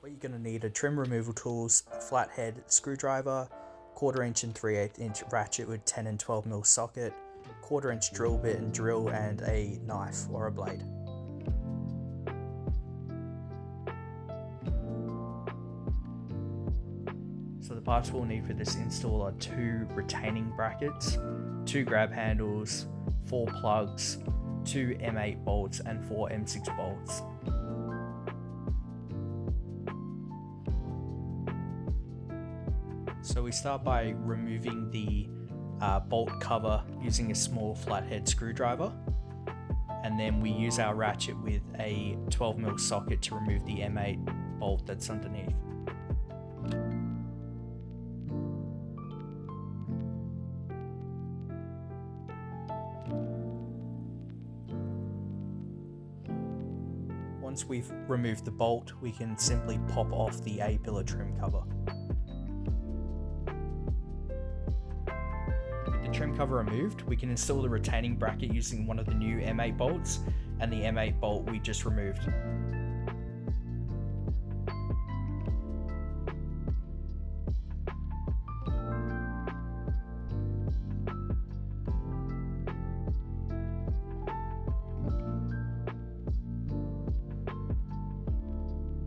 What you're going to need are trim removal tools, a flathead screwdriver, 1/4 inch and 3/8 inch ratchet with 10 and 12mm socket, 1/4 inch drill bit and drill, and a knife or a blade. So the parts we'll need for this install are 2 retaining brackets, 2 grab handles, 4 plugs, 2 M8 bolts and 4 M6 bolts. So we start by removing the bolt cover using a small flathead screwdriver, and then we use our ratchet with a 12mm socket to remove the M8 bolt that's underneath. Once we've removed the bolt, we can simply pop off the A-pillar trim cover. With the trim cover removed, we can install the retaining bracket using one of the new M8 bolts and the M8 bolt we just removed.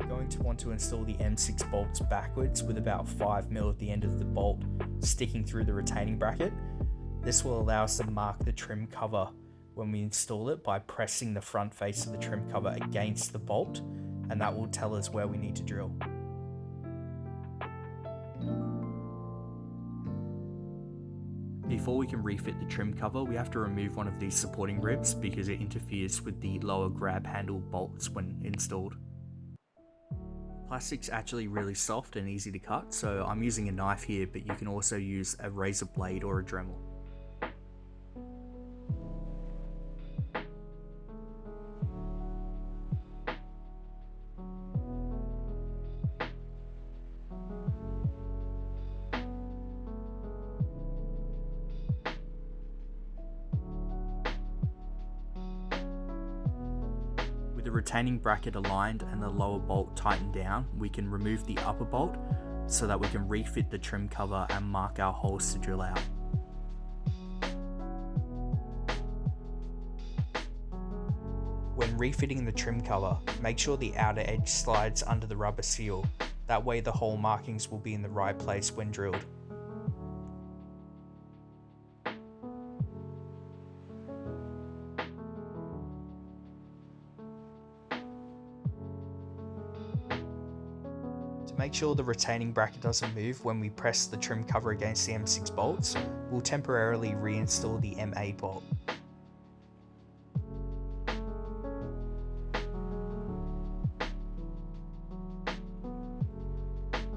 Going to want to install the M6 bolts backwards with about 5mm at the end of the bolt sticking through the retaining bracket. This will allow us to mark the trim cover when we install it by pressing the front face of the trim cover against the bolt, and that will tell us where we need to drill. Before we can refit the trim cover, we have to remove one of these supporting ribs because it interferes with the lower grab handle bolts when installed. Plastic's actually really soft and easy to cut, so I'm using a knife here, but you can also use a razor blade or a Dremel. The retaining bracket aligned and the lower bolt tightened down, we can remove the upper bolt so that we can refit the trim cover and mark our holes to drill out. When refitting the trim cover, make sure the outer edge slides under the rubber seal. That way the hole markings will be in the right place when drilled. To make sure the retaining bracket doesn't move when we press the trim cover against the M6 bolts, we'll temporarily reinstall the M8 bolt.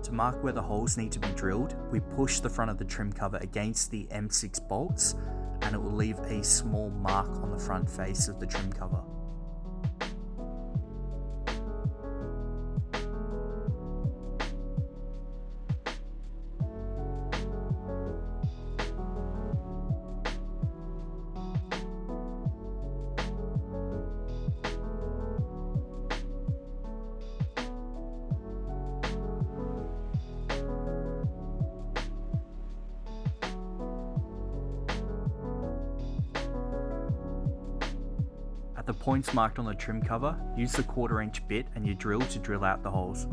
To mark where the holes need to be drilled, we push the front of the trim cover against the M6 bolts, and it will leave a small mark on the front face of the trim cover. At the points marked on the trim cover, use the 1/4 inch bit and your drill to drill out the holes.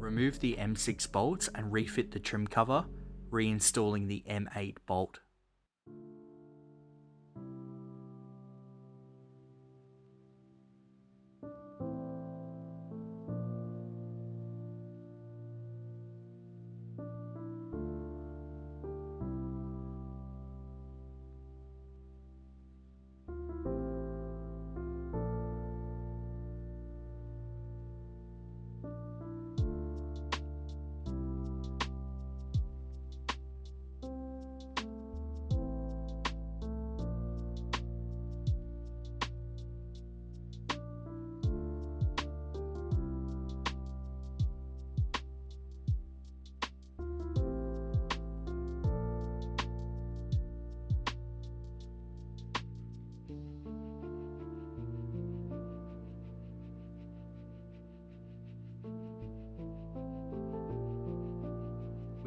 Remove the M6 bolts and refit the trim cover, reinstalling the M8 bolt.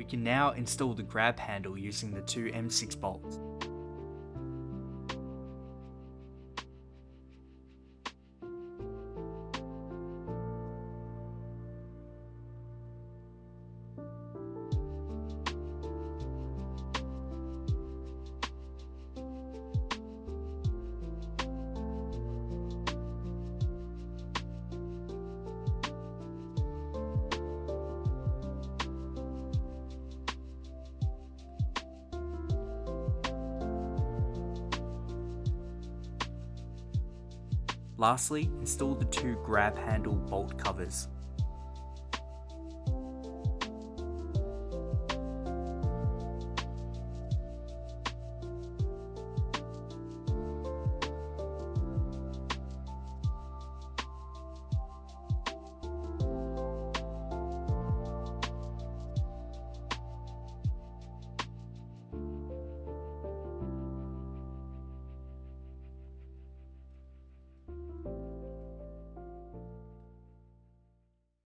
We can now install the grab handle using the two M6 bolts. Lastly, install the two grab handle bolt covers.